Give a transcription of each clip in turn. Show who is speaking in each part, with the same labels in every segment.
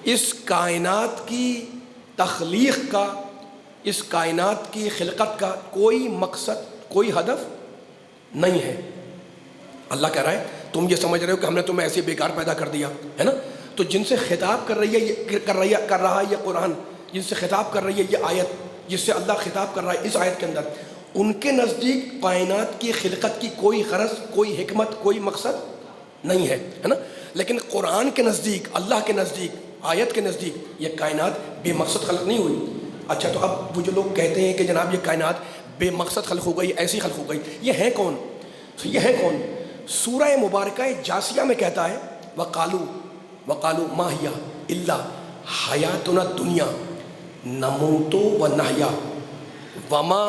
Speaker 1: اس کائنات کی تخلیق کا، اس کائنات کی خلقت کا کوئی مقصد، کوئی ہدف نہیں ہے۔ اللہ کہہ رہا ہے تم یہ سمجھ رہے ہو کہ ہم نے تمہیں ایسے بیکار پیدا کر دیا ہے نا؟ تو جن سے خطاب کر رہا ہے یہ قرآن، جن سے خطاب کر رہی ہے یہ آیت، جس سے اللہ خطاب کر رہا ہے اس آیت کے اندر، ان کے نزدیک کائنات کی خلقت کی کوئی غرض، کوئی حکمت، کوئی مقصد نہیں ہے نا؟ لیکن قرآن کے نزدیک، اللہ کے نزدیک، آیت کے نزدیک یہ کائنات بے مقصد خلق نہیں ہوئی۔ اچھا تو اب وہ جو لوگ کہتے ہیں کہ جناب یہ کائنات بے مقصد خلق ہو گئی، ایسی خلق ہو گئی، یہ ہے کون؟ یہ ہے کون؟ سورہ مبارکہ جاسیہ میں کہتا ہے وقالو ما ہی الا حیاتنا الدنیا نموت و نحیا وما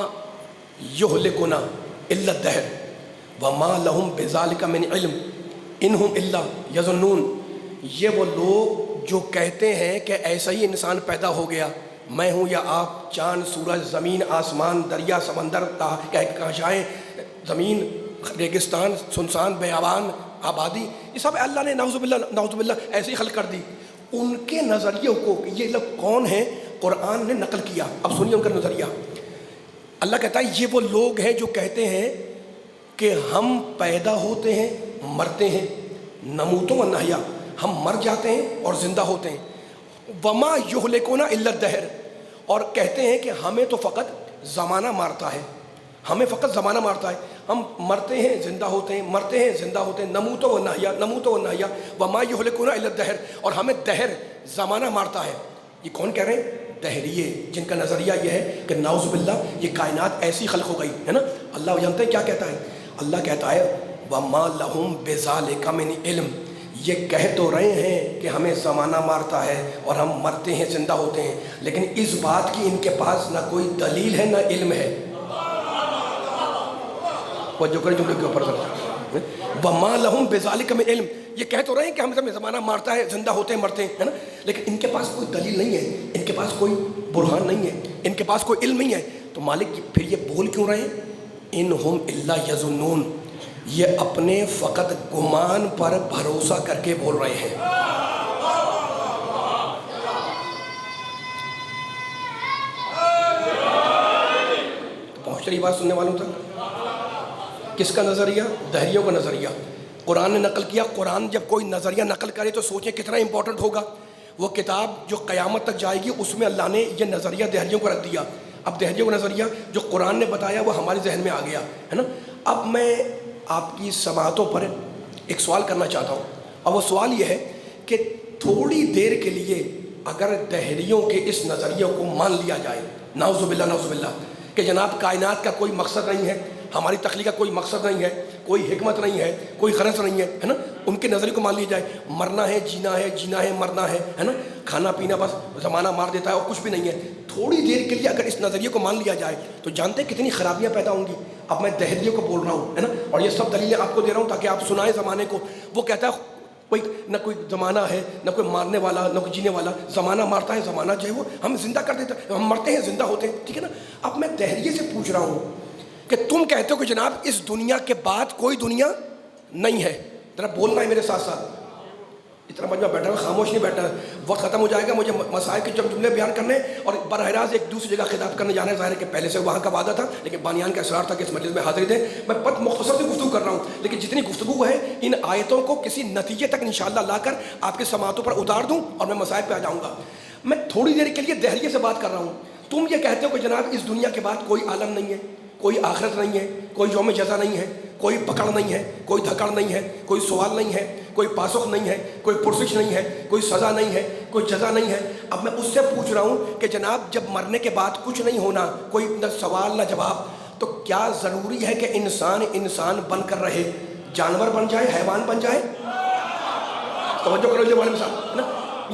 Speaker 1: یہلکنا الا الدہر وما لہم بذالک من علم انہم الا یظنون۔ یہ وہ لوگ جو کہتے ہیں کہ ایسا ہی انسان پیدا ہو گیا، میں ہوں یا آپ، چاند، سورج، زمین، آسمان، دریا، سمندر، کہکشائیں، زمین، ریگستان، سنسان، بیابان، آبادی، یہ سب اللہ نے نعوذ باللہ ایسے ہی خلق کر دی۔ ان کے نظریوں کو، یہ لوگ کون ہیں، قرآن نے نقل کیا۔ اب سنیے ان کا نظریہ۔ اللہ کہتا ہے یہ وہ لوگ ہیں جو کہتے ہیں کہ ہم پیدا ہوتے ہیں، مرتے ہیں، نموت و نحیا، ہم مر جاتے ہیں اور زندہ ہوتے ہیں، وما یہلکنا الا الدہر، اور کہتے ہیں کہ ہمیں تو فقط زمانہ مارتا ہے، ہمیں فقط زمانہ مارتا ہے، ہم مرتے ہیں زندہ ہوتے ہیں، مرتے ہیں زندہ ہوتے ہیں، نموت و نحیا وما یہلکنا الا الدہر، اور ہمیں دہر، زمانہ مارتا ہے۔ یہ کون کہہ رہے ہیں؟ دہریے، جن کا نظریہ یہ ہے کہ نعوذ باللہ یہ کائنات ایسی خلق ہو گئی ہے نا۔ اللہ جانتے ہیں کیا کہتا ہے؟ اللہ کہتا ہے وما لہم بذالک من علم، یہ کہہ تو رہے ہیں کہ ہمیں زمانہ مارتا ہے اور ہم مرتے ہیں زندہ ہوتے ہیں، لیکن اس بات کی ان کے پاس نہ کوئی دلیل ہے نہ علم ہے۔ وہ جو کرے جملے کے اوپر وما لہم بذالک من علم، یہ کہہ تو رہے ہیں کہ ہمیں زمانہ مارتا ہے، زندہ ہوتے ہیں، مرتے ہیں، ہے نا، لیکن ان کے پاس کوئی دلیل نہیں ہے، ان کے پاس کوئی برہان نہیں ہے، ان کے پاس کوئی علم نہیں ہے۔ تو مالک پھر یہ بول کیوں رہے ہیں؟ انہم الا یظنون، یہ اپنے فقط گمان پر بھروسہ کر کے بول رہے ہیں۔ پہنچ رہی بات سننے والوں تک؟ کس کا نظریہ؟ دہریوں کا نظریہ۔ قرآن نے نقل کیا۔ قرآن جب کوئی نظریہ نقل کرے تو سوچیں کتنا امپورٹنٹ ہوگا۔ وہ کتاب جو قیامت تک جائے گی اس میں اللہ نے یہ نظریہ دہریوں کو رکھ دیا۔ اب دہریوں کا نظریہ جو قرآن نے بتایا وہ ہمارے ذہن میں آ گیا ہے نا۔ اب میں آپ کی سماعتوں پر ایک سوال کرنا چاہتا ہوں، اور وہ سوال یہ ہے کہ تھوڑی دیر کے لیے اگر دہریوں کے اس نظریے کو مان لیا جائے، نعوذ باللہ، کہ جناب کائنات کا کوئی مقصد نہیں ہے، ہماری تخلیق کا کوئی مقصد نہیں ہے، کوئی حکمت نہیں ہے، کوئی غرض نہیں ہے نا، ان کے نظریے کو مان لیا جائے، مرنا ہے، جینا ہے، مرنا ہے نا، کھانا پینا بس زمانہ مار دیتا ہے اور کچھ بھی نہیں ہے، تھوڑی دیر کے لیے اگر اس نظریے کو مان لیا جائے تو جانتے ہیں کتنی خرابیاں پیدا ہوں گی۔ اب میں دہریوں کو بول رہا ہوں ہے نا، اور یہ سب دلیلیں آپ کو دے رہا ہوں تاکہ آپ سنائیں زمانے کو۔ وہ کہتا ہے کوئی نہ کوئی زمانہ ہے، نہ کوئی مارنے والا، نہ کوئی جینے والا، زمانہ مارتا ہے، زمانہ جو ہے وہ ہم زندہ کر دیتا ہے، ہم مرتے ہیں زندہ ہوتے ہیں، ٹھیک ہے نا۔ اب میں دہریے سے پوچھ رہا ہوں کہ تم کہتے ہو کہ جناب اس دنیا کے بعد کوئی دنیا نہیں ہے، ذرا بولنا ہے میرے ساتھ ساتھ، اتنا مجمع بیٹھا ہوا خاموش نہیں بیٹھا، وقت ختم ہو جائے گا، مجھے مسائل کے جملے بیان کرنے اور براہ راست ایک دوسری جگہ خطاب کرنے جانا ہے۔ ظاہر ہے کہ پہلے سے وہاں کا وعدہ تھا، لیکن بانیان کا اصرار تھا کہ اس مجلس میں حاضری دیں۔ میں بہت مختصر سی گفتگو کر رہا ہوں، لیکن جتنی گفتگو ہے ان آیتوں کو کسی نتیجے تک انشاءاللہ لا کر آپ کے سماعتوں پر اتار دوں اور میں مسائل پہ آ جاؤں گا۔ میں تھوڑی دیر کے لیے دہریے سے بات کر رہا ہوں۔ تم یہ کہتے ہو کہ جناب اس دنیا کے بعد کوئی عالم نہیں ہے، کوئی آخرت نہیں ہے، کوئی یوم جزا نہیں ہے، کوئی پکڑ نہیں ہے، کوئی دھکڑ نہیں ہے، کوئی سوال نہیں ہے، کوئی پاسخ نہیں ہے، کوئی پرسش نہیں ہے، کوئی سزا نہیں ہے، کوئی جزا نہیں ہے۔ اب میں اس سے پوچھ رہا ہوں کہ جناب جب مرنے کے بعد کچھ نہیں ہونا، کوئی نہ سوال نہ جواب، تو کیا ضروری ہے کہ انسان بن کر رہے، جانور بن جائے، حیوان بن جائے؟ توجہ کرو والے صاحب نا،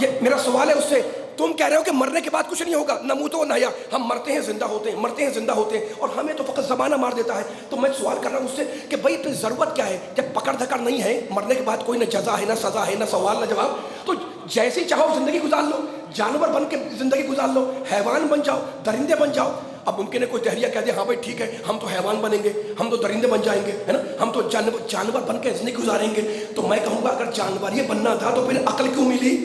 Speaker 1: یہ میرا سوال ہے اس سے۔ تم کہہ رہے ہو کہ مرنے کے بعد کچھ نہیں ہوگا، نموت و نحیا، ہم مرتے ہیں زندہ ہوتے ہیں، مرتے ہیں زندہ ہوتے ہیں، اور ہمیں تو فقط زمانہ مار دیتا ہے۔ تو میں سوال کر رہا ہوں اس سے کہ بھائی تو ضرورت کیا ہے جب پکڑ دھکڑ نہیں ہے، مرنے کے بعد کوئی نہ جزا ہے، نہ سزا ہے، نہ سوال نہ جواب، تو جیسی چاہو زندگی گزار لو، جانور بن کے زندگی گزار لو، حیوان بن جاؤ، درندے بن جاؤ۔ اب ممکن ہے کوئی دہریہ کہہ دے ہاں بھائی ٹھیک ہے، ہم تو حیوان بنیں گے، ہم تو درندے بن جائیں گے، ہے نا، ہم تو جانور بن کے زندگی گزاریں گے۔ تو میں کہوں گا اگر جانور ہی بننا تھا تو پھر عقل کیوں ملی؟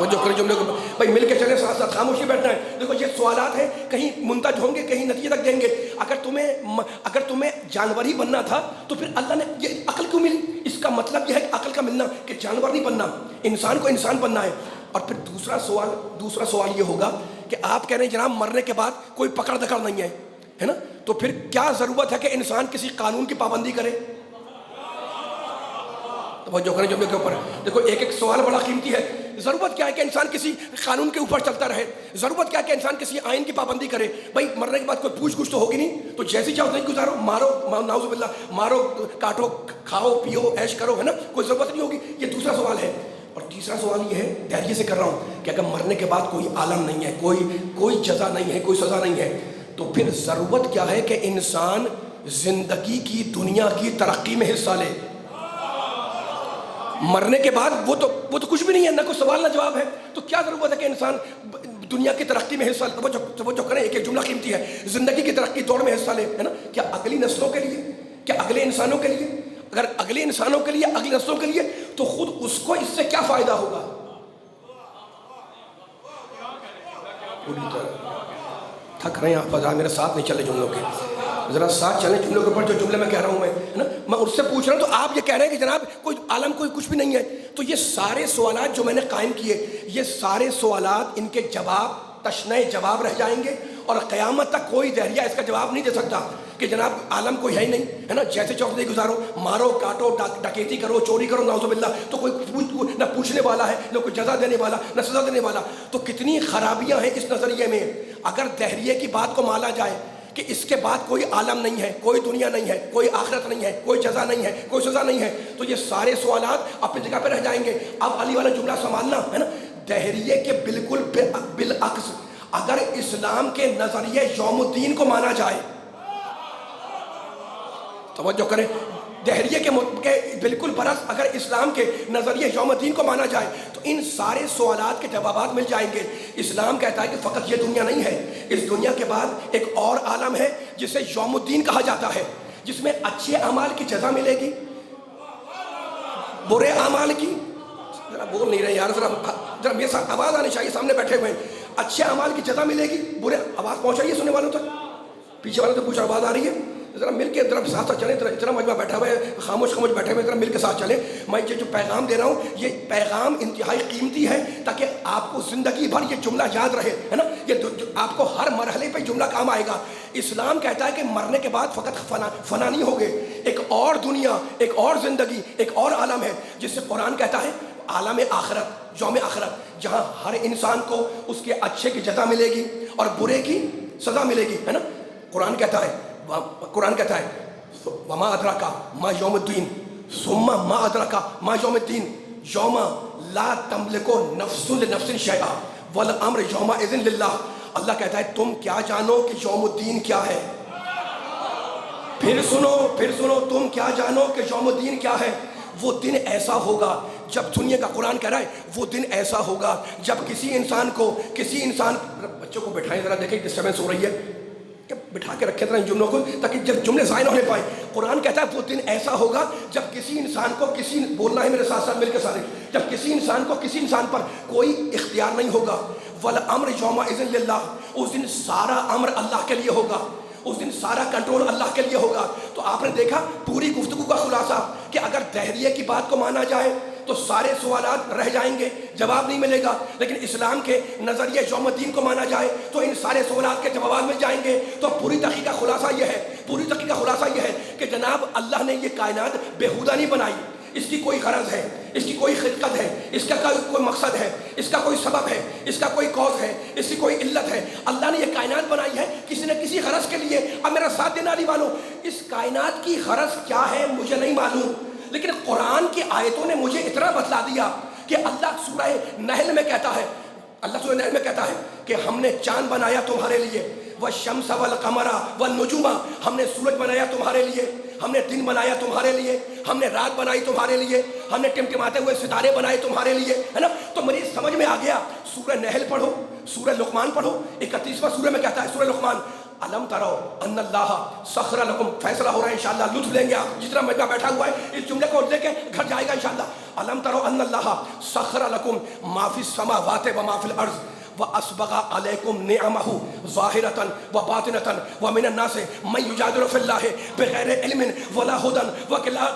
Speaker 1: توجہ کریں جملے کو بھائی، مل کے چلیں، ساتھ ساتھ خاموشی بیٹھنا ہے. دیکھو یہ سوالات ہیں، کہیں منتج ہوں گے، کہیں نتیجے تک دیں گے. اگر تمہیں جانور ہی بننا تھا تو پھر اللہ نے یہ عقل کیوں ملی؟ اس کا مطلب یہ ہے کہ عقل کا ملنا کہ جانور نہیں بننا، انسان کو انسان بننا ہے. اور پھر دوسرا سوال یہ ہوگا کہ آپ کہہ رہے ہیں جناب مرنے کے بعد کوئی پکڑ دکڑ نہیں ہے نا، تو پھر کیا ضرورت ہے کہ انسان کسی قانون کی پابندی کرے؟ توجہ کریں جملے کے اوپر. دیکھو ایک ایک سوال بڑا قیمتی ہے. ضرورت کیا ہے کہ انسان کسی قانون کے اوپر چلتا رہے؟ ضرورت کیا ہے کہ انسان کسی آئین کی پابندی کرے؟ بھائی مرنے کے بعد کوئی پوچھ گچھ تو ہوگی نہیں، تو جیسی چاہو نہیں گزارو، مارو، نعوذ باللہ، مارو، کاٹو، کھاؤ، پیو، عیش کرو، ہے نا، کوئی ضرورت نہیں ہوگی. یہ دوسرا سوال ہے. اور تیسرا سوال یہ ہے، دھیرے سے کر رہا ہوں، کہ اگر مرنے کے بعد کوئی عالم نہیں ہے، کوئی جزا نہیں ہے، کوئی سزا نہیں ہے، تو پھر ضرورت کیا ہے کہ انسان زندگی کی، دنیا کی ترقی میں حصہ لے؟ مرنے کے بعد وہ تو کچھ بھی نہیں ہے، نہ کوئی سوال نہ جواب ہے، تو کیا ضرورت ہے کہ انسان دنیا کی ترقی میں حصہ لے؟ توجہ کریں، ایک جملہ قیمتی ہے، زندگی کی ترقی دوڑ میں حصہ لے، ہے نا. کیا اگلی نسلوں کے لیے؟ کیا اگلے انسانوں کے لیے؟ اگر اگلے انسانوں کے لیے، اگلی نسلوں کے لیے، تو خود اس کو اس سے کیا فائدہ ہوگا؟ پوری طرح تھک رہے ہیں آپ حضرات، میرے ساتھ نہیں چلے جملوں کے، ذرا ساتھ چلیں جملوں کے اوپر. جو جملے میں کہہ رہا ہوں میں اس سے پوچھ رہا ہوں، تو آپ یہ کہہ رہے ہیں کہ جناب کوئی عالم، کوئی کچھ بھی نہیں ہے. تو یہ سارے سوالات جو میں نے قائم کیے، یہ سارے سوالات، ان کے جواب تشنہ جواب رہ جائیں گے، اور قیامت تک کوئی دہریہ اس کا جواب نہیں دے سکتا کہ جناب عالم کوئی ہے ہی نہیں، ہے نا، جیسے چوک نہیں گزارو، مارو، کاٹو، ڈکیتی کرو، چوری کرو، نعوذ باللہ، تو کوئی نہ پوچھنے والا ہے، نہ کوئی جزا دینے والا، نہ سزا دینے والا. تو کتنی خرابیاں ہیں اس نظریے میں. اگر دہریے کی بات کو مانا جائے کہ اس کے بعد کوئی عالم نہیں ہے، کوئی دنیا نہیں ہے، کوئی آخرت نہیں ہے، کوئی جزا نہیں ہے، کوئی سزا نہیں ہے، تو یہ سارے سوالات اپنی جگہ پہ رہ جائیں گے. اب علی والا جملہ سنبھالنا ہے نا، دہریے کے بالکل بالعکس اگر اسلام کے نظریے یوم الدین کو مانا جائے، توجہ کریں، دہریے کے بالکل برعکس اگر اسلام کے نظریے یوم الدین کو مانا جائے، تو ان سارے سوالات کے جوابات مل جائیں گے. اسلام کہتا ہے کہ فقط یہ دنیا نہیں ہے، اس دنیا کے بعد ایک اور عالم ہے جسے یوم الدین کہا جاتا ہے، جس میں اچھے اعمال کی جزا ملے گی، برے اعمال کی، ذرا بول نہیں رہے یار، ذرا میرے ساتھ آواز آنی چاہیے، سامنے بیٹھے ہوئے ہیں. اچھے اعمال کی جزا ملے گی، برے، آواز پہنچ رہی ہے سننے والوں تک؟ پیچھے والوں تک کچھ آواز آ رہی ہے؟ ذرا مل کے ذرا ساتھ ساتھ چلیں. اتنا مجمع بیٹھا ہوا ہے، خاموش بیٹھے ہوئے، ذرا مل کے ساتھ چلیں. میں یہ جو پیغام دے رہا ہوں، یہ پیغام انتہائی قیمتی ہے، تاکہ آپ کو زندگی بھر یہ جملہ یاد رہے، ہے نا. یہ آپ کو ہر مرحلے پہ جملہ کام آئے گا. اسلام کہتا ہے کہ مرنے کے بعد فقط فنا نہیں ہوگے، ایک اور دنیا، ایک اور زندگی، ایک اور عالم ہے، جس سے قرآن کہتا ہے عالم آخرت، یوم آخرت، جہاں ہر انسان کو اس کے اچھے کی جزا ملے گی اور برے کی سزا ملے گی، ہے نا. قرآن کہتا ہے وما ادراکا ما یوم الدین ثم ما ادراکا ما یوم الدین یوم لا تملکو نفس لنفس شیئا والامر یومئذ للہ. اللہ کہتا ہے تم کیا جانو کہ یوم الدین کیا ہے؟ پھر سنو، تم کیا جانو کہ یوم الدین کیا ہے؟ وہ دن ایسا ہوگا جب دنیا کا قرآن کہہ رہا ہے، وہ دن ایسا ہوگا جب کسی انسان بچوں کو بٹھائیں، ذرا دیکھیں ڈسٹربنس ہو رہی ہے، کہ بٹھا کے رکھیں ذرا ان جملوں کو تاکہ جب جملے ضائع نہ ہونے پائیں. قرآن کہتا ہے وہ دن ایسا ہوگا جب کسی انسان کو بولنا ہے میرے ساتھ ساتھ مل کے سارے، جب کسی انسان پر کوئی اختیار نہیں ہوگا. والامر یومئذ للہ، اس دن سارا امر اللہ کے لیے ہوگا، اس دن سارا کنٹرول اللہ کے لیے ہوگا. تو آپ نے دیکھا پوری گفتگو کا خلاصہ کہ اگر دہریے کی بات کو مانا جائے تو سارے سوالات رہ جائیں گے، جواب نہیں ملے گا. لیکن اسلام کے نظریے یوم الدین کو مانا جائے تو ان سارے سوالات کے جوابات مل جائیں گے. تو پوری تحقیق کا خلاصہ یہ ہے کہ جناب اللہ نے یہ کائنات بےہودہ نہیں بنائی، اس کی کوئی غرض ہے، اس کی کوئی خدمت ہے، اس کا کوئی مقصد ہے، اس کا کوئی سبب ہے، اس کا کوئی کاز ہے، اس کی کوئی علت ہے. اللہ نے یہ کائنات بنائی ہے کسی نہ کسی غرض کے لیے. اب میرا ساتھ دینا علی والوں، اس کائنات کی غرض کیا ہے مجھے نہیں معلوم، لیکن قرآن کی آیتوں نے مجھے اتنا بتلا دیا کہ اللہ سورہ نحل میں کہتا ہے کہ ہم نے چاند بنایا تمہارے لیے، والشمس والقمر والنجوم، ہم نے سورج بنایا تمہارے لیے، ہم نے دن بنایا تمہارے لیے، ہم نے رات بنائی تمہارے لیے، ہم نے ٹمٹماتے ہوئے ستارے بنائے تمہارے لیے، ہے نا. تو میری سمجھ میں آ گیا. سورہ نحل پڑھو، سورہ لقمان پڑھو، 31واں سورہ میں کہتا ہے، سورہ لقمان علم ترو ان اللہ سخر لکم، فیصلہ ہو رہا ہے انشاءاللہ، لطف لیں گے آپ جتنا مجمع بیٹھا ہوا ہے، اس جملے کو لے کے گھر جائے گا انشاءاللہ. علم ترو ان اللہ سخر لکم ما فی السماوات و ما فی الارض وَأَسْبَغَ عَلَيْكُمْ نِعَمَهُ ظَاهِرَةً وَبَاطِنَةً وَمِنَ النَّاسِ مَن يُجَادِلُ فِي اللَّهِ بِغَيْرِ عِلْمٍ وَلَا هُدًى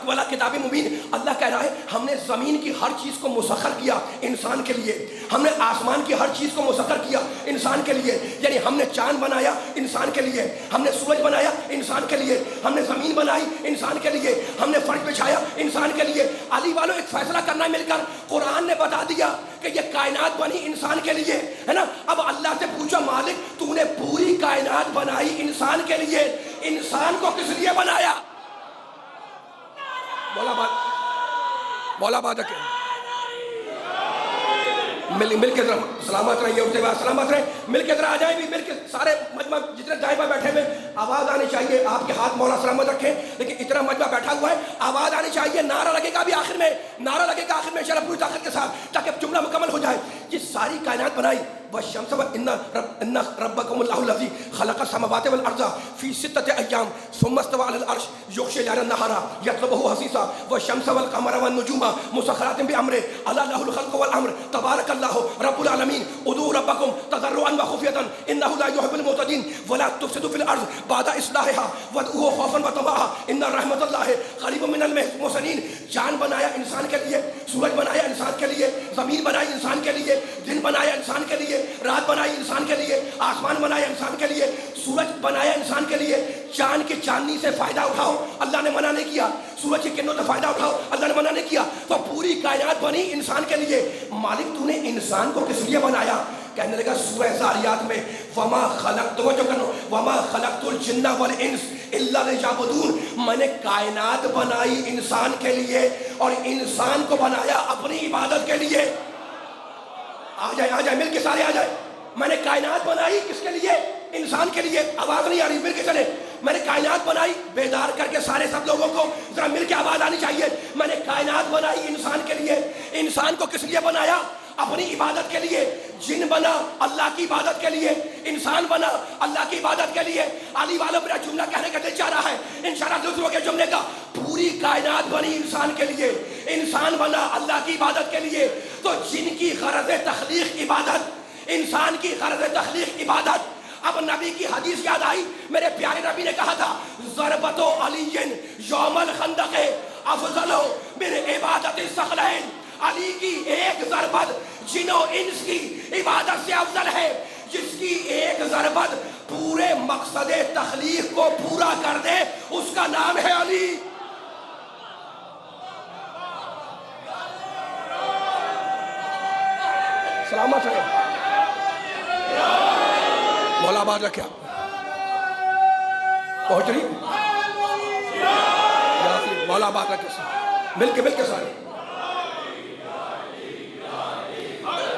Speaker 1: وَلَا كِتَابٍ مُبِينٍ. اللہ کہہ رہا ہے ہم نے زمین کی ہر چیز کو مسخر کیا انسان کے لیے، ہم نے آسمان کی ہر چیز کو مسخر کیا انسان کے لیے. یعنی ہم نے چاند بنایا انسان کے لیے، ہم نے سورج بنایا انسان کے لیے، ہم نے زمین بنائی انسان کے لیے، ہم نے فرش بچھایا انسان کے لیے. علی والوں ایک فیصلہ کرنا ہے مل کر، قرآن نے بتا دیا کہ یہ کائنات بنی انسان کے لیے ہے نا. اب اللہ سے پوچھا مالک تو نے پوری کائنات بنائی انسان کے لیے، انسان کو کس لیے بنایا؟ مولا بات مل کے ذرا سلامت رہیے، اٹھتے بعد سلامت رہے، مل کے ذرا آ جائیں بھی، مل کے سارے مجمع جتنے دائیں بائیں بیٹھے ہوئے آواز آنی چاہیے. آپ کے ہاتھ مولا سلامت رکھیں، لیکن اتنا مجمع بیٹھا ہوا ہے آواز آنی چاہیے، نعرہ لگے گا بھی آخر میں، نعرہ لگے گا آخر میں انشاءاللہ پوری طاقت کے ساتھ، تاکہ جملہ مکمل ہو جائے. یہ ساری کائنات بنائی والشمس ان ربکم اللہ الذی خلق السماوات والارض فی ستۃ ایام ثم استوى على العرش یغشی الليل النهار یطلبه حثیثا والشمس والقمر والنجوم مسخرات بامرہ الا له الخلق والامر تبارک اللہ رب العالمین ادعوا ربکم تضرعا وخفیۃ انه لا يحب المعتدین ولا تفسدوا في الارض بعد اصلاحها وادعوه خوفا وطمعا ان رحمت اللہ قریب من المحسنین. چاند بنایا انسان کے لیے، سورج بنایا انسان کے لیے، زمین بنائی انسان کے لیے، دن بنایا انسان کے لیے، رات بنائی انسان کے لیے، آسمان بنایا انسان کے لیے، سورج بنایا انسان کے لیے. چاند کی چاندنی سے فائدہ اٹھاؤ، اللہ نے منع نہیں کیا. سورج کی کرنوں سے فائدہ اٹھاؤ، اللہ نے منع نہیں کیا. تو پوری کائنات بنی انسان کے لیے. مالک تو نے انسان کو کس لیے بنایا؟ کہنے لگا سورہ زاریات میں وما خلقت الجن والانس الا لیعبدون، میں نے کائنات بنائی انسان کے لیے اور انسان کو بنایا اپنی عبادت کے لیے. آ جائے مل کے سارے آ جائے. میں نے کائنات بنائی کس کے لیے؟ انسان کے لیے. آواز نہیں آ رہی، مل کے چلے. میں نے کائنات بنائی، بیدار کر کے سارے سب لوگوں کو ذرا مل کے آواز آنی چاہیے. میں نے کائنات بنائی انسان کے لیے. انسان کو کس لیے بنایا؟ اپنی عبادت کے لیے. جن بنا اللہ کی عبادت کے لیے، انسان بنا اللہ کی عبادت کے لیے. علی والا میرا جملہ کہنے کا دل چاہ رہا ہے انشاءاللہ دوسروں کے جملے کا. پوری کائنات بنی انسان کے لیے، انسان بنا اللہ کی عبادت کے لیے. تو جن کی غرض تخلیق عبادت، انسان کی غرض تخلیق عبادت. اب نبی کی حدیث یاد آئی، میرے پیارے نبی نے کہا تھا ضربت علی یوم الخندق افضل من عبادت الثقلین. علی کی ایک ضربت جن و انس کی عبادت سے افضل ہے، جس کی ایک ضربت پورے مقصد تخلیق کو پورا کر دے، اس کا نام ہے علی. سلامت رہے، مولا آباد رکھے. آپ پہنچ رہی مولا آباد رکھے، مل کے سارے.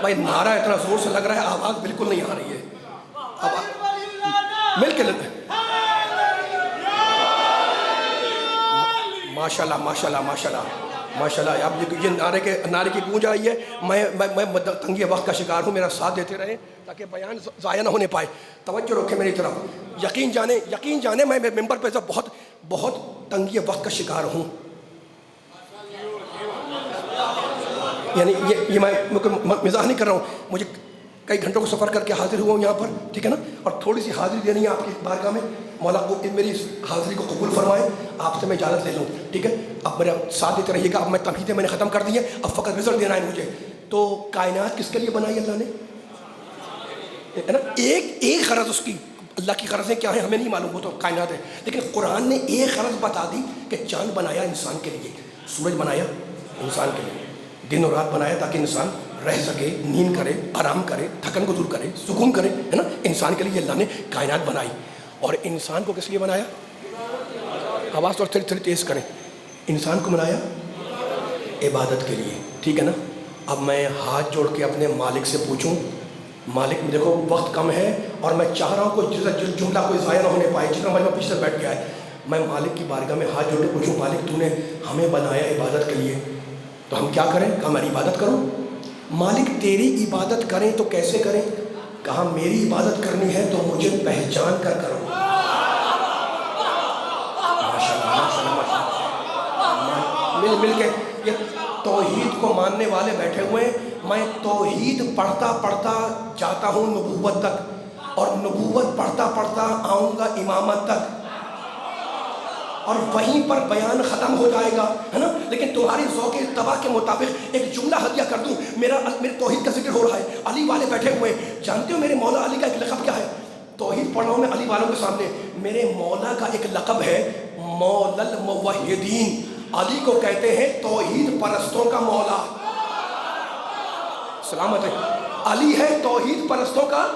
Speaker 1: بھائی نعرہ اتنا زور سے لگ رہا ہے، آواز بالکل نہیں آ رہی ہے. مل کے لگے. ماشاءاللہ ماشاءاللہ ماشاءاللہ ماشاءاللہ. آپ یہ نعرے کی گونج آئی ہے. میں تنگی وقت کا شکار ہوں، میرا ساتھ دیتے رہیں تاکہ بیان ضائع نہ ہونے پائے. توجہ رکھیں میری طرف. یقین جانے میں ممبر پہ بہت تنگی وقت کا شکار ہوں. یعنی یہ میں مزاح نہیں کر رہا ہوں. مجھے کئی گھنٹوں کو سفر کر کے حاضر ہوا ہوں یہاں پر، ٹھیک ہے نا، اور تھوڑی سی حاضری دینی ہے آپ کی بارگاہ میں. مولا کو میری اس حاضری کو قبول فرمائے. آپ سے میں اجازت لے لوں، ٹھیک ہے. اب میرا ساتھ دیتے رہیے گا. اب میں تمہیدیں میں نے ختم کر دی ہیں، اب فقط رزلٹ دینا ہے مجھے. تو کائنات کس کے لیے بنائی اللہ نے؟ ہے نا، ایک غرض اس کی. اللہ کی غرضیں کیا ہیں ہمیں نہیں معلوم، وہ تو کائنات ہے. لیکن قرآن نے ایک غرض بتا دی کہ چاند بنایا انسان کے لیے، سورج بنایا انسان کے لیے، دن اور رات بنایا تاکہ انسان رہ سکے، نیند کرے، آرام کرے، تھکن کو دور کرے، سکون کرے، ہے نا. انسان کے لیے اللہ نے کائنات بنائی. اور انسان کو کس لیے بنایا؟ آواز تو تھوڑی تیز کریں. انسان کو بنایا عبادت کے لیے، ٹھیک ہے نا. اب میں ہاتھ جوڑ کے اپنے مالک سے پوچھوں، مالک دیکھو وقت کم ہے اور میں چاہ رہا ہوں کوئی جملہ کوئی ضائع نہ ہونے پائے، جتنا میں پیچھے بیٹھ گیا ہے. میں مالک کی بارگاہ میں ہاتھ جوڑ کے پوچھوں، مالک تو نے ہمیں بنایا عبادت کے لیے، تو ہم کیا کریں؟ کہا میں عبادت کروں. مالک تیری عبادت کریں تو کیسے کریں؟ کہا میری عبادت کرنی ہے تو مجھے پہچان کر کرو. توحید کو ماننے والے بیٹھے ہوئے ہیں. میں توحید پڑھتا پڑھتا جاتا ہوں نبوت تک، اور نبوت پڑھتا پڑھتا آؤں گا امامت تک، اور وہیں پر بیان ختم ہو جائے گا، ہے نا. لیکن تمہاری ذوق اتباع کے مطابق ایک جملہ ہدیہ کر دوں. میرے توحید کا ذکر ہو رہا ہے، علی والے بیٹھے ہوئے ہیں. جانتے ہو میرے مولا علی کا ایک لقب کیا ہے؟ توحید پڑھ رہا ہوں میں علی والوں کے سامنے. میرے مولا کا ایک لقب ہے مولا الموحدین. علی کو کہتے ہیں توحید پرستوں کا مولا. سلامت ہے. علی ہے توحید پرستوں کا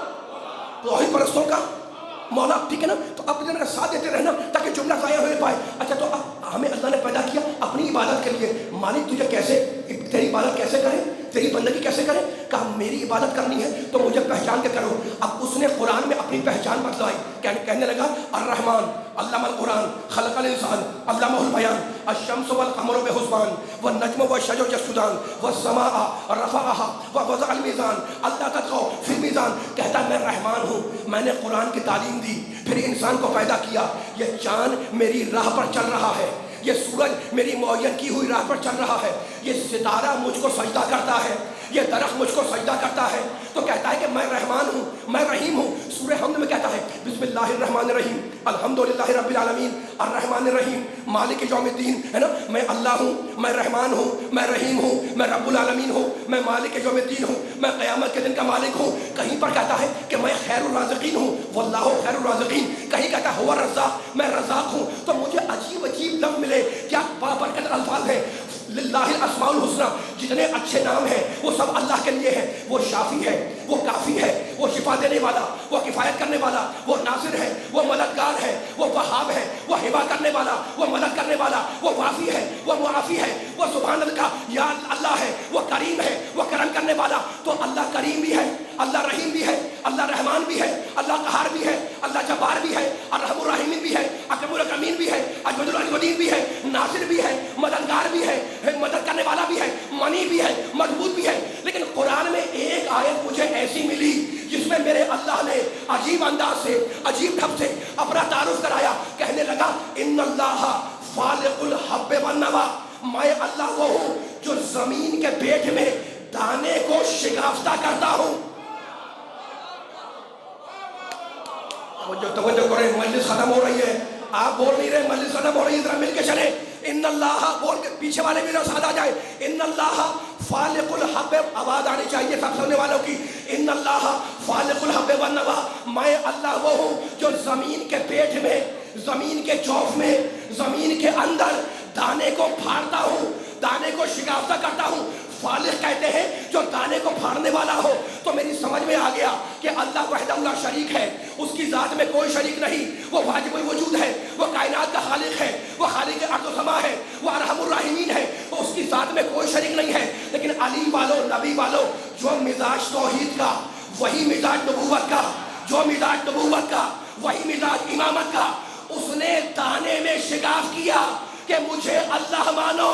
Speaker 1: مولا. ٹھیک ہے نا. تو اب ذرا ساتھ دیتے رہنا تاکہ جملہ ضائع ہو پائے. اچھا تو اب ہمیں اللہ نے پیدا کیا اپنی عبادت کے لیے. مالک تجھے کیسے تیری عبادت کیسے کریں، تیری بندگی کیسے کریں؟ کہا میری عبادت کرنی ہے تو مجھے پہچان کے کرو. اب اس نے قرآن میں اپنی پہچان بتلائی. کہنے لگا الرحمن علم القرآن خلق الانسان علمہ البیان الشمس والقمر بحسبان والنجم والشجر یسجدان والسماء رفعها ووضع الميزان الا تطغوا في الميزان. کہتا ہے میں رحمان ہوں، میں نے قرآن کی تعلیم دی، پھر انسان کو پیدا کیا. یہ چاند میری راہ پر چل رہا ہے، یہ سورج میری معین کی ہوئی راہ پر چل رہا ہے، یہ ستارہ مجھ کو سجدہ کرتا ہے، یہ درخت مجھ کو سجدہ کرتا ہے. تو کہتا ہے کہ میں رحمان ہوں، میں رحیم ہوں. سورہ حمد میں کہتا ہے بسم اللہ الرحمن الرحیم الحمدللہ رب العالمین الرحمن الرحیم مالک یوم الدین. ہے نا. میں اللہ ہوں، میں رحمان ہوں، میں رحیم ہوں، میں رب العالمین ہوں، میں مالک یوم الدین ہوں، میں قیامت کے دن کا مالک ہوں. کہیں پر کہتا ہے کہ میں خیر الرازقین ہوں، واللہ خیر الرازقین. کہیں کہتا ہے ہوا رزاق، میں رزاق ہوں. تو مجھے عجیب عجیب لفظ ملے. کیا بابرکت الفاظ ہیں. للہ الاسماء الحسنی، جتنے اچھے نام ہیں وہ سب اللہ کے لیے ہیں. وہ شافی ہے، وہ کافی ہے، وہ شفا دینے والا، وہ کفایت کرنے والا، وہ ناصر ہے، وہ مددگار ہے، وہ وہاب ہے، وہ ہبا کرنے والا، وہ مدد کرنے والا، وہ وافی ہے، وہ معافی ہے، وہ سبحان اللہ یا اللہ ہے، وہ کریم ہے، وہ کرم کرنے والا. تو اللہ کریم بھی ہے، اللہ رحیم بھی ہے، اللہ رحمان بھی ہے، اللہ قہار بھی ہے، اللہ جبار بھی ہے، ارحم الراحمین بھی ہے، اکرم الاکرمین بھی ہے، اجود الاجودین بھی ہے، ناصر بھی ہے، مددگار بھی ہے، مدد کرنے والا بھی ہے، منی بھی ہے، مضبوط بھی ہے. لیکن قرآن میں ایک آیت مجھے ایسی ملی جس میں میرے اللہ نے عجیب انداز سے، عجیب ڈھب سے اپنا تعارف کرایا. کہنے لگا ان اللہ فالق الحب والنوى، میں اللہ وہ ہوں جو زمین کے پیٹ میں دانے کو شکافتہ کرتا ہوں. توجہ کریں، مجلس ختم ہو رہی ہے، آپ بول نہیں رہے، مجلس ختم ہو رہی ہے، ذرا مل کے چلیں. ان اللہ بول کے پیچھے والے بھی ساتھ آ جائے. ان اللہ فالق الحب، آواز آنی چاہیے سب سننے والوں کی. ان اللہ فالق الحب والنوى، میں اللہ وہ ہوں جو زمین کے پیٹ میں، زمین کے چوف میں، زمین کے اندر دانے کو پھاڑتا ہوں، دانے کو شکافتہ کرتا ہوں. فالق کہتے ہیں جو دانے کو پھاڑنے والا ہو. تو میری سمجھ میں آ گیا کہ اللہ وحدہ لا شریک ہے، اس کی ذات میں کوئی شریک نہیں، وہ واجب الوجود ہے، وہ کائنات کا خالق ہے، وہ خالق ارض و سما ہے، وہ ارحم الراحمین ہے، تو اس کی ذات میں کوئی شریک نہیں ہے. لیکن علی والوں، نبی والوں، جو مزاج توحید کا وہی مزاج نبوت کا، جو مزاج نبوت کا وہی مزاج امامت کا، اس نے دانے میں شگاف کیا کہ مجھے اللہ مانو.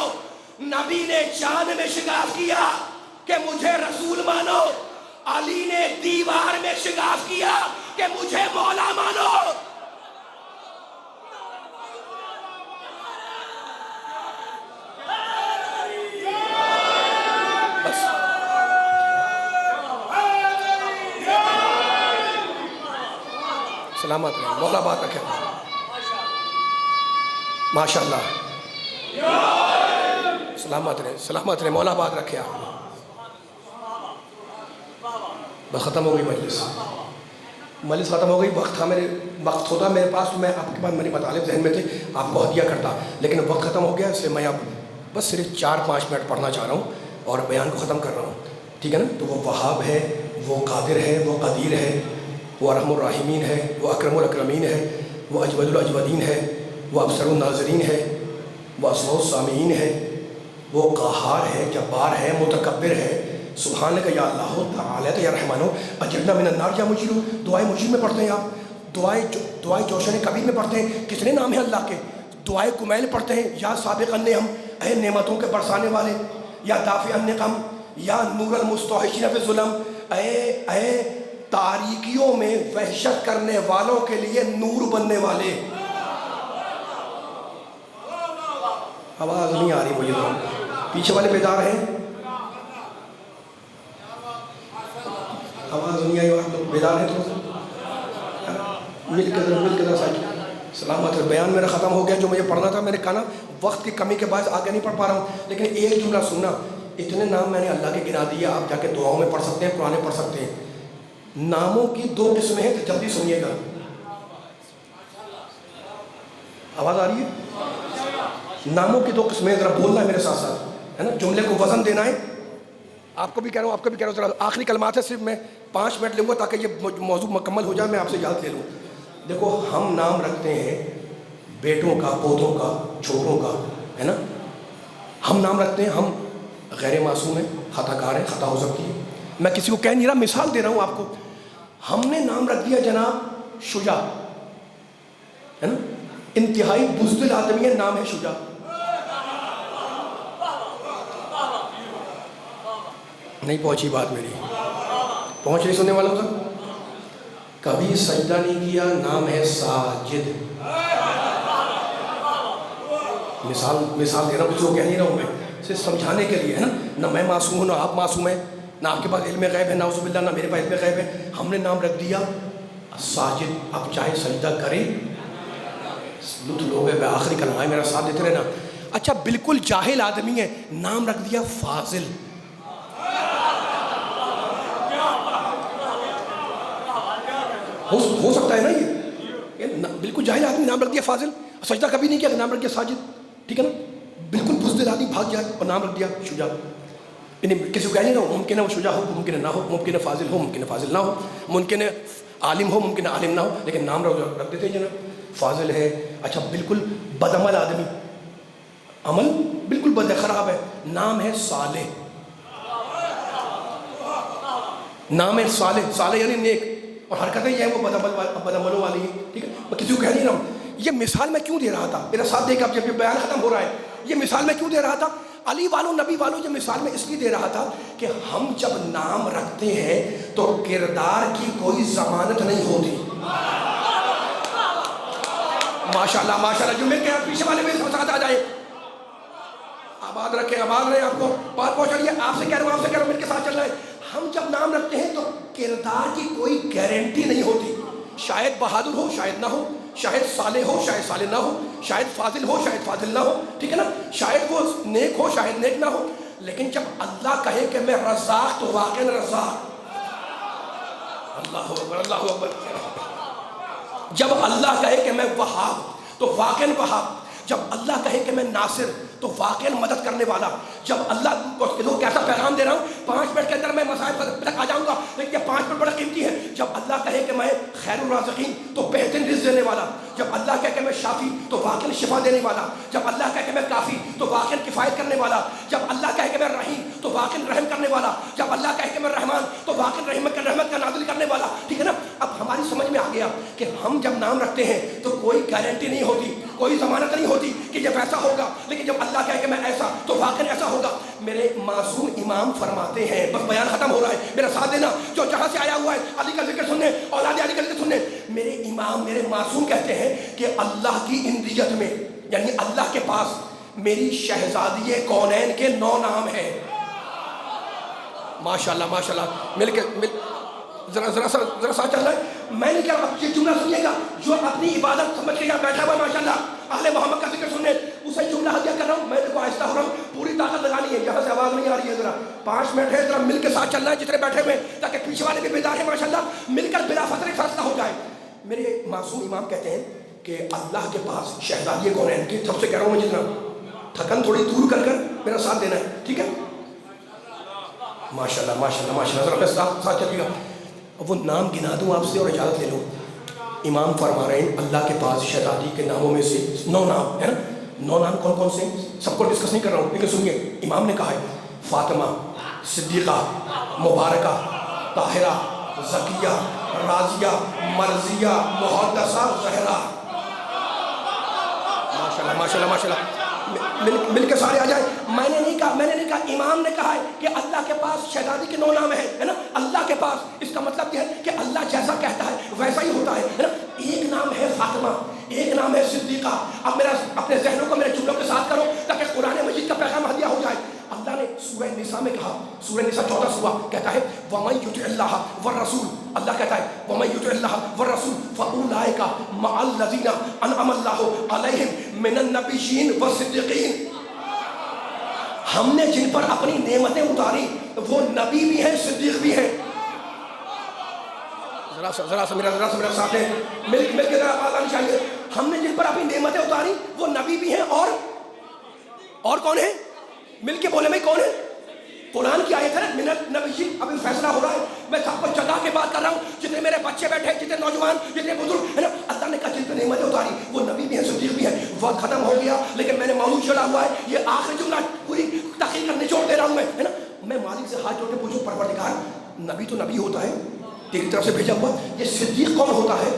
Speaker 1: نبی نے چاند میں شگاف کیا کہ مجھے رسول مانو. علی نے دیوار میں شگاف کیا کہ مجھے مولا مانو. بس سلامت رہے، مولا بات رکھے. ماشاء اللہ، سلامت رہے، سلامت رہے، مولا بات رکھے. آپ بس ختم ہو گئی مجلس ختم ہو گئی. وقت تھا، وقت ہوتا میرے پاس تو میں آپ کے پاس میری مطالب ذہن میں تھے، آپ کو ہدیہ کرتا، لیکن وقت ختم ہو گیا، اس لیے میں اب بس صرف 4-5 منٹ پڑھنا چاہ رہا ہوں اور بیان کو ختم کر رہا ہوں. ٹھیک ہے نا. تو وہ وہاب ہے، وہ قادر ہے، وہ قدیر ہے، وہ ارحم الراحمین ہے، وہ اکرم الاکرمین ہے، وہ اجود الاجودین ہے، وہ ابصر الناظرین ہے، وہ اسمع السامعین ہے، وہ قہار ہے، جبار ہے، متکبر ہے. سبحانک یا اللہ تعالی یا رحمانو اجرنا من النار. یا مجیرو، دعائے مجیر میں پڑھتے ہیں آپ، دعائے جوشن کبیر میں پڑھتے ہیں. کتنے نام ہیں اللہ کے. دعائے کمیل پڑھتے ہیں، یا سابق النعم، اے نعمتوں کے برسانے والے، یا دافع النقم، یا نور المستوحشین فی الظلم، اے تاریکیوں میں وحشت کرنے والوں کے لیے نور بننے والے. آواز نہیں آ رہی مجھے تو. پیچھے والے بیدار ہیں؟ آواز نہیں آئی؟ آپ لوگ بیدار ہیں؟ تو مل کے ذرا ساتھ سلامت ہے. بیان میرا ختم ہو گیا جو مجھے پڑھنا تھا. میں نے کہا نا وقت کی کمی کے باعث آگے نہیں پڑھ پا رہا ہوں, لیکن ایک جملہ سننا. اتنے نام میں نے اللہ کے گنا دیے, آپ جا کے دعاؤں میں پڑھ سکتے ہیں, قرآن میں پڑھ سکتے ہیں. ناموں کی دو قسمیں ہیں, تو جلدی سنیے گا. آواز آ رہی ہے؟ ناموں کی دو قسمیں, ذرا بولنا ہے میرے ساتھ ساتھ, ہے نا, جملے کو وزن دینا ہے. آپ کو بھی کہہ رہا ہوں, آپ کو بھی کہہ رہا ہوں. ذرا آخری کلمات ہے, صرف میں 5 منٹ لوں گا تاکہ یہ موضوع مکمل ہو جائے, میں آپ سے اجازت لے لوں. دیکھو, ہم نام رکھتے ہیں بیٹوں کا, پوتوں کا, چھوٹوں کا, ہے نا. ہم نام رکھتے ہیں, ہم غیر معصوم ہیں, خطا کار ہیں, خطا ہو سکتی ہے. میں کسی کو کہہ نہیں رہا, مثال دے رہا ہوں آپ کو. ہم نے نام رکھ دیا جناب شجاع, ہے نا, انتہائی بزدل آدمی ہے, نام ہے شجاع. نہیں پہنچی بات میری, پہنچ نہیں سننے والوں کا. کبھی سجدہ نہیں کیا, نام ہے ساجد. مثال دے رہا ہوں, کچھ کو کہہ نہیں رہا ہوں, میں صرف سمجھانے کے لیے, ہے نا. نہ میں معصوم ہوں, نہ آپ معصوم ہیں, نہ آپ کے پاس علم غیب ہے, نعوذ باللہ, نہ میرے پاس علم غیب ہے. ہم نے نام رکھ دیا ساجد. اب چاہے سجدہ کریں, لطف لوگ ہے. آخری کلمہ ہے, میرا ساتھ دیتے رہنا. اچھا, بالکل جاہل آدمی ہے, نام رکھ دیا فاضل. ہو سکتا ہے نا یہ بالکل جاہل آدمی نام رکھ دیا فاضل, سجدہ کبھی نہیں کیا, نام رکھ دیا ساجد. ٹھیک ہے نا. بالکل بزدل آدمی بھاگ جائے اور نام رکھ دیا شجاع. کسی کو کہہ نہیں رہا, ممکن ہے وہ شجاع ہو, ممکن ہے نہ ہو, ممکن ہے فاضل ہو, ممکن ہے فاضل نہ ہو, ممکن ہے عالم ہو, ممکن ہے عالم نہ ہو, لیکن نام رکھ دیتے ہیں جناب, فاضل ہے. اچھا, بالکل بدعمل آدمی, عمل بالکل بد خراب ہے, نام ہے صالح. نام ہے صالح, صالح یعنی نیک, اور حرکتیں یہ ہیں وہ بدعملوں والی ہیں. ٹھیک ہے, میں کسی کو کہہ نہیں رہا ہوں. یہ مثال میں کیوں دے رہا تھا, میرا ساتھ دے گا, اب جب یہ بیان ختم ہو رہا ہے, یہ مثال میں کیوں دے رہا تھا؟ علی والوں, نبی والوں, یہ مثال میں اس لیے دے رہا تھا کہ ہم جب نام رکھتے ہیں تو کردار کی کوئی ضمانت نہیں ہوتی. ماشاءاللہ ماشاءاللہ, جو میں کہہ رہا, پیچھے والے میرے ساتھ آ جائے. آباد رکھیں, آباد رہے, آپ کو بات پہنچ رہی ہے. آپ سے کہہ رہا ہوں, آپ سے کہہ رہا ہوں, میرے کے ساتھ چل رہا ہے. ہم جب نام رکھتے ہیں تو کردار کی کوئی گارنٹی نہیں ہوتی. شاید بہادر ہو, شاید نہ ہو, شاید صالح ہو, شاید صالح نہ ہو, شاید فاضل ہو, شاید فاضل نہ ہو. ٹھیک ہے نا, شاید وہ نیک ہو, شاید نیک نہ ہو. لیکن جب اللہ کہے کہ میں رزاق, تو واقعی رزاق. اللہ اکبر, اللہ اکبر. جب اللہ کہے کہ میں وہاب, تو واقعی وہاب. جب اللہ کہے کہ میں ناصر, تو واقعی مدد کرنے والا. جب اللہ کو کیسا پیغام دے رہا ہوں, 5 منٹ کے اندر میں مسائل تک آ جاؤں گا, لیکن یہ 5 منٹ بڑا قیمتی ہے. جب اللہ کہے کہ میں خیر الرازقین, تو بہترین رزق دینے والا. جب اللہ کہے کہ میں شافی, تو واقعی شفا دینے والا. جب اللہ کہے کہ میں کافی, تو واقعی کفایت کرنے والا. جب اللہ کہے کہ میں رحیم, تو واقعی رحم کرنے والا. جب اللہ کہے کہ میں رحمان, تو واقعی رحمت کا نازل کرنے والا. ٹھیک ہے نا. اب ہماری سمجھ میں آ گیا کہ ہم جب نام رکھتے ہیں تو کوئی گارنٹی نہیں ہوتی, کوئی ضمانت نہیں ہوتی کہ یہ ویسا ہوگا, لیکن جب اللہ کہے کہ میں ایسا, تو واقعی ایسا ہوگا. میرے معصوم امام فرماتے ہیں, بس بیان ختم ہو رہا ہے, میرا ساتھ دینا, جو جہاں سے آیا ہوا ہے علی کا ذکر سننے, اولاد علی کا ذکر سننے. میرے امام, میرے معصوم کہتے ہیں کہ اللہ کی اندیت میں, یعنی اللہ کے پاس, میری شہزادی کونین کے 9 نام ہیں. ماشاءاللہ ماشاءاللہ, مل کے ذرا ساتھ چل رہا ہے. میں نے کیا, یہ جملہ سنیے گا, جو اپنی عبادت سمجھ کے یہاں بیٹھا ہوا ماشاءاللہ اہل محمد کا ذکر سننے, اسے جملہ ہدیہ کر رہا ہوں. میں دیکھو آہستہ ہو رہا ہوں, پوری طاقت لگانی ہے. یہاں سے آواز نہیں آ رہی ہے, ذرا 5 منٹ ہے, ذرا مل کے ساتھ چلنا ہے جتنے بیٹھے ہوئے, تاکہ پیچھے والے بھی بیدار ہیں ماشاءاللہ, مل کر بلا فصل فیصلہ ہو جائے. میرے معصوم امام کہتے ہیں کہ اللہ کے پاس شہزادی کونین کی, سب سے کہہ رہا ہوں میں, جتنا تھکن تھوڑی دور کر میرا ساتھ دینا ہے. ٹھیک ہے, ماشاءاللہ ماشاءاللہ ماشاءاللہ, ذرا اپنے ساتھ چلیے گا. وہ نام گنا دوں آپ سے اور اجازت لے لوں. امام فرما رہے ہیں اللہ کے پاس شہزادی کے ناموں میں سے 9 نام ہے نا. 9 نام کون کون سے, سب کو ڈسکس نہیں کر رہا ہوں, لیکن سنیے. امام نے کہا ہے فاطمہ, صدیقہ, مبارکہ, طاہرہ, زکیہ, راضیہ, مرضیہ, محدثہ, زہرا. ماشاءاللہ ماشاءاللہ ماشاءاللہ, مل کے سارے آ جائیں. میں نے نہیں کہا, امام نے کہا ہے کہ اللہ کے پاس شہزادی کے 9 نام ہیں, ہے نا. اللہ کے پاس, اس کا مطلب یہ ہے کہ اللہ جیسا کہتا ہے ویسا ہی ہوتا ہے نا. ایک نام ہے فاطمہ, ایک نام ہے صدیقہ. اب میرا اپنے ذہنوں کو میرے جملوں کے ساتھ کرو تاکہ قرآن مجید کا پیغام ہدیہ ہو جائے. اللہ نے سورہ نساء میں کہا, سورہ نساء 14 سورہ کہتا ہے وَمَن يُطِعِ اللَّهَ وَالرَّسُولَ, اللہ کہتا ہے وَمَن يُطِعِ اللَّهَ وَالرَّسُولَ فَأُولَٰئِكَ مَعَ الَّذِينَ أَنْعَمَ اللَّهُ عَلَيْهِم مِّنَ النَّبِيِّينَ وَالصِّدِّيقِينَ, ہم نے جن پر اپنی نعمتیں اتاری وہ نبی بھی ہیں, صدیق بھی ہیں. ذرا سا میرا ساتھ ہے, مل کے ذرا آواز آنی چاہیے. ہم نے جن پر اپنی نعمتیں اتاری وہ نبی بھی ہیں اور کون ہیں؟ مل کے بولے میں کون ہے؟ قرآن کی آیت ہے من النبیین. ابھی فیصلہ ہو رہا ہے, میں سب کو جگہ کے بات کر رہا ہوں, جتنے میرے بچے بیٹھے, جتنے نوجوان, جتنے بزرگ ہے نا, اللہ نے کہا جن پر نعمتیں اتاری وہ نبی بھی ہیں, صدیق بھی ہیں. وقت ختم ہو گیا لیکن میں نے موضوع چھڑا ہوا ہے, یہ آخری جملہ پوری تحقیق کر نچوڑ دے رہا ہوں میں, ہے نا. میں مالک سے ہاتھ جوڑ کے پوچھوں پروردگار, نبی تو نبی ہوتا ہے تیری طرف سے بھیجا ہوا, یہ صدیق کون ہوتا ہے؟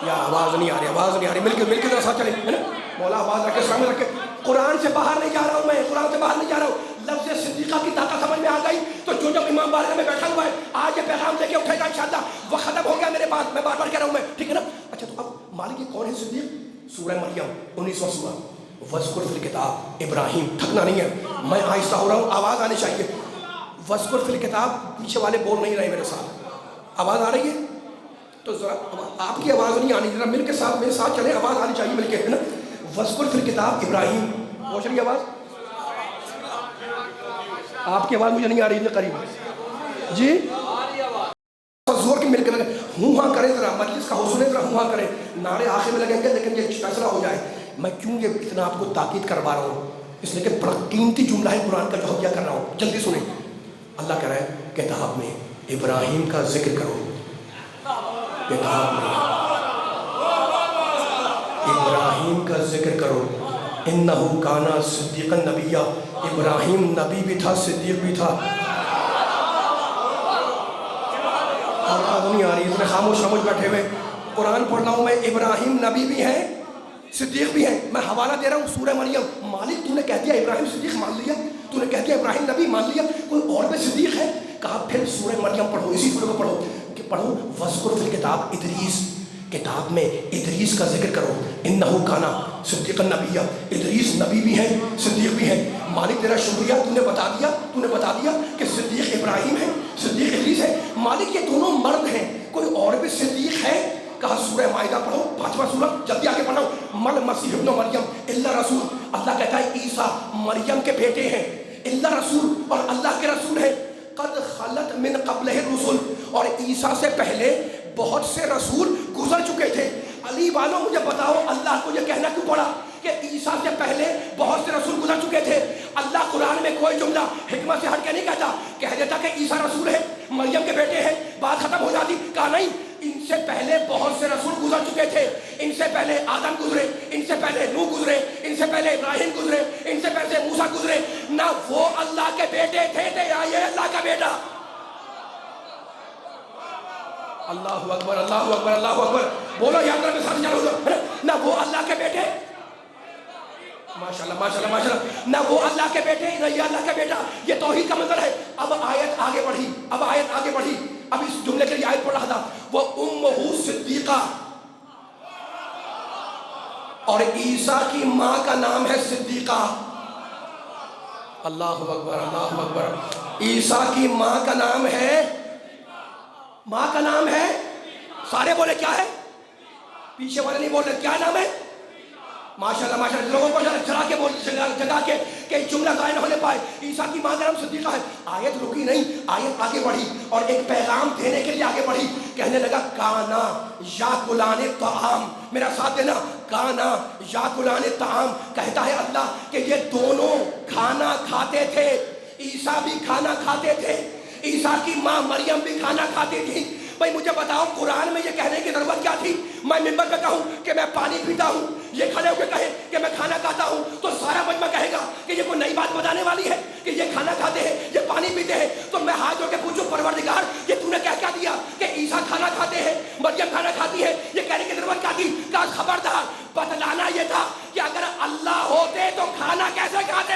Speaker 1: یا آواز نہیں آ رہی, مل کے ذرا ساتھ چلے, ہے نا. مولا آواز رکھے, سامنے رکھے. قرآن سے باہر نہیں جا رہا ہوں میں, قرآن سے باہر نہیں جا رہا ہوں. لفظ صدیقہ کی طاقت سمجھ میں آ گئی تو جو امام بارگاہ میں بیٹھا ہوا ہے آج یہ پیغام دے کے اٹھے گا انشاءاللہ. وہ ختم ہو گیا میرے پاس, میں بار بار کہہ رہا ہوں میں, ٹھیک ہے نا. اچھا تو اب مالک یہ کون ہے صدیق؟ سورہ مریم 19واں سورہ, وذکر فی الکتاب ابراہیم. تھکنا نہیں ہے, میں آہستہ ہو رہا ہوں, آواز آنی چاہیے. وذکر فی الکتاب, پیچھے والے بول نہیں رہے میرے ساتھ, آواز آ رہی ہے؟ تو ذرا آپ کی آواز نہیں آنی, ذرا مل کے ساتھ میرے ساتھ چلیں, آواز آنی چاہیے مل کے, ہے نا. وذکر فی الکتاب ابراہیم. پہنچ رہی آواز؟ آپ کی آواز مجھے نہیں آ رہی ہے قریب جی, زور کی مل کے لگے ہوں ہاں کریں, ذرا مجلس کا حوصلے ذرا ہوں ہاں کریں. نعرے آخر میں لگیں گے لیکن یہ فیصلہ ہو جائے. میں کیوں یہ اتنا آپ کو تاکید کروا رہا ہوں, اس لیے کہ بڑا قیمتی جملہ ہے قرآن کا جو حویہ کر رہا ہوں. جلدی سنیں. اللہ کہہ رہا ہے کتاب میں ابراہیم کا ذکر کرو, کتاب میں ابراہیم کا ذکر کرو. انہو کانا صدیقا نبیہ, ابراہیم نبی بھی تھا, صدیق بھی تھا. آواز نہیں آ رہی, اتنے خاموش بیٹھے ہوئے. قرآن پڑھ رہا ہوں میں, ابراہیم نبی بھی ہیں, صدیق بھی ہیں. میں حوالہ دے رہا ہوں سورہ مریم. مالک تو نے کہہ دیا ابراہیم صدیق مان لیا, تو نے کہہ دیا ابراہیم نبی مان لیا, کوئی اور بھی صدیق ہے؟ کہا پھر سورہ مریم پڑھو, اسی سورہ کو پڑھو کہ پڑھو وذکر فی الکتاب ادریس, کتاب میں ادریس کا ذکر کرو. انہو کانا صدیقا نبیہ, ادریس نبی بھی ہیں, صدیق بھی ہیں. مالک تیرا شکریہ, تو نے بتا دیا کہ صدیق ابراہیم ہے, صدیق ادریس ہے. مالک یہ دونوں مرد ہیں, کوئی اور بھی صدیق ہے؟ کہا سورہ مائدہ پڑھو, 5واں سورہ, جلدی آگے پڑھو. مل مسیح ابن مریم الا رسول, اللہ کہتا ہے عیسیٰ مریم کے بیٹے ہیں, الا رسول, اور اللہ کے رسول ہیں. قد خلت من قبلہ الرسل, اور عیسیٰ سے پہلے بہت سے رسول گزر چکے تھے. علی والوں مجھے بتاؤ اللہ کو یہ کہنا کیوں پڑا کہ عیسیٰ سے پہلے بہت سے رسول گزر چکے تھے؟ اللہ قرآن میں کوئی جملہ حکمت سے ہٹ کے نہیں کہتا, کہہ دیتا کہ عیسیٰ رسول ہے, مریم کے بیٹے ہیں, بات ختم ہو جاتی. کہا نہیں, ان سے پہلے بہت سے رسول گزر چکے تھے. ان سے پہلے آدم گزرے, ان سے پہلے نوح گزرے, ان سے پہلے ابراہیم گزرے, ان سے پہلے موسیٰ گزرے. نہ وہ اللہ کے بیٹے تھے یا یہ اللہ کا بیٹا. اللہ اکبر, اللہ اکبر, اللہ اکبر. بولو یاد رکھو ساتھ چلو. نہ وہ اللہ کے بیٹے, ماشاءاللہ ماشاءاللہ ماشاءاللہ, نہ وہ اللہ کے بیٹے نہ یہ اللہ کا بیٹا. یہ توحید کا منظر ہے. اب آیت آگے بڑھی, اب اس جملے کے لیے آیت پڑھ رہا تھا. وہ امہ صدیقہ, اور عیسیٰ کی ماں کا نام ہے صدیقہ. اللہ اکبر, اللہ اکبر. عیسیٰ کی ماں کا نام ہے, سارے بولے کیا ہے, پیچھے والے نہیں بول رہے, کیا نام ہے؟ ماشاءاللہ ماشاءاللہ. لوگوں کو چلا کے بول, جگا کے کہ جملہ ضائع نہ ہونے پائے. عیسیٰ کی ماں کا نام صدیقہ ہے. آیت رکی نہیں, آیت آگے بڑھی اور ایک پیغام دینے کے لیے آگے بڑھی. کہنے لگا کانا یاکلان الطعام, میرا ساتھ دینا, کانا یاکلان الطعام. کہتا ہے اللہ کہ یہ دونوں کھانا کھاتے تھے. عیسیٰ بھی کھانا کھاتے تھے, عیسیٰ کی ماں مریم بھی کھانا کھاتی تھی. بھائی مجھے بتاؤ قرآن میں یہ کہنے کی ضرورت کیا تھی؟ میں منبر پہ کہوں کہ میں پانی پیتا ہوں, یہ کھڑے ہو کے کہے کہ میں کھانا کھاتا ہوں, تو سارا مجمع کہے گا کہ یہ کوئی نئی بات بتانے والی ہے کہ یہ کھانا کھاتے ہیں, یہ پانی پیتے ہیں. تو میں ہاتھ جوڑ کے پوچھوں پروردگار یہ تو نے کیا دیا کہ عیسیٰ کھانا کھاتے ہیں, مریم کھانا کھاتی ہے, یہ کہنے کی ضرورت کیا تھی؟ کہا خبردار, بتلانا یہ تھا کہ اگر اللہ ہوتے تو کھانا کیسے کھاتے.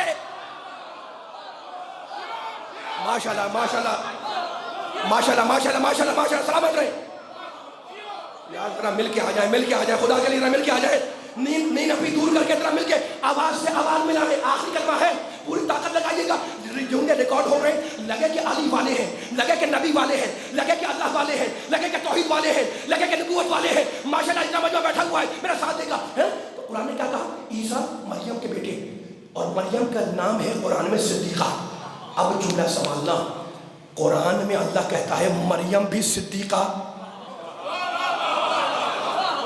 Speaker 1: ماشاءاللہ ماشاءاللہ ماشاءاللہ ماشاءاللہ ماشاءاللہ ماشاءاللہ. سلامت رہے یار, ذرا مل کے آ جائے, خدا کے لیے ذرا مل کے آ جائے. نیند اپنی دور کر کے طرح مل کے آواز سے آواز ملا ہے. آخری کلمہ ہے, پوری طاقت لگائیے گا. جملے ریکارڈ ہو رہے ہیں, لگے کہ علی والے ہیں, لگے کہ نبی والے ہیں, لگے کہ اللہ والے ہیں, لگے کہ توحید والے ہیں, لگے کہ نبوت والے ہیں. ماشاءاللہ اتنا مجمع بیٹھا ہوا ہے, میرا ساتھ دے گا. تو قرآن نے کیا کہا؟ عیسیٰ مریم کے بیٹے, اور مریم کا نام ہے قرآن میں صدیقہ. اب جملہ سنبھالنا, قرآن میں اللہ کہتا ہے مریم بھی صدیقہ,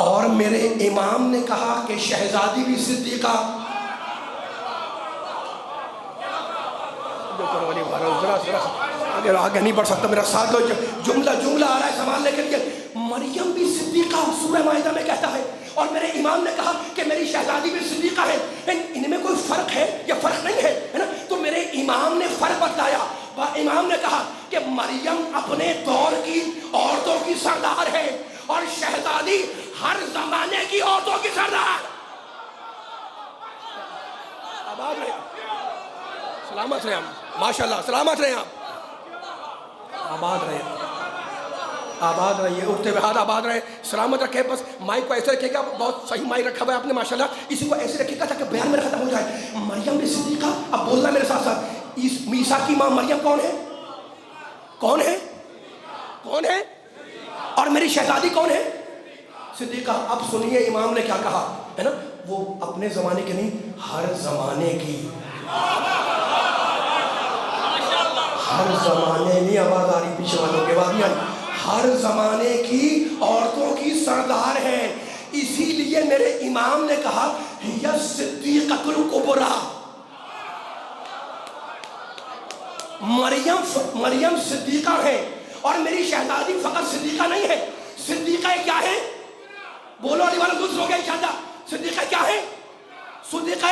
Speaker 1: اور میرے امام نے کہا کہ شہزادی بھی صدیقہ. آگے نہیں بڑھ سکتا, میرا ساتھ دو. جملہ آ رہا ہے سنبھالنے کے لیے. مریم بھی صدیقہ سورہ مائدہ میں کہتا ہے, اور میرے امام نے کہا کہ میری شہزادی بھی صدیقہ ہے. ان میں کوئی فرق ہے یا فرق نہیں ہے نا؟ تو میرے امام نے فرق بتلایا. امام نے کہا کہ مریم اپنے دور کی عورتوں کی سردار ہے, اور شہزادی ہر زمانے کی عورتوں کی سردار. آباد رہے, سلامت رہے ہم, ماشاءاللہ سلامت رہے آپ, آباد رہے, آباد رہیے, اٹھتے ہوئے ہاتھ آباد رہے, سلامت رکھے. بس مائک کو ایسے رکھے گا, بہت صحیح مائک رکھا ہوا ہے آپ نے ماشاءاللہ. اسی کو ایسے رکھے گا تاکہ بیان میرا ختم ہو جائے. مریم بھی صدیقہ. اب بولنا میرے ساتھ ساتھ, عیسیٰ کی ماں مریم کون ہے؟ کون ہے؟ کون ہے؟ اور میری شہزادی کون ہے؟ صدیقہ. اب سنیے امام نے کیا کہا ہے نا, وہ اپنے زمانے کے نہیں, ہر زمانے کی, ہر زمانے نہیں, آواز آ رہی پیچھے والوں کے بعد, ہر زمانے کی عورتوں کی سردار ہے. اسی لیے میرے امام نے کہا یا صدیقۃ الکبریٰ. مریم صدیقہ ہے, اور میری شہزادی فقط صدیقہ نہیں ہے. صدیقہ کیا ہے؟ بولو علی والا دوسروں کے انشاءاللہ. صدیقہ کیا ہے؟ صدیقہ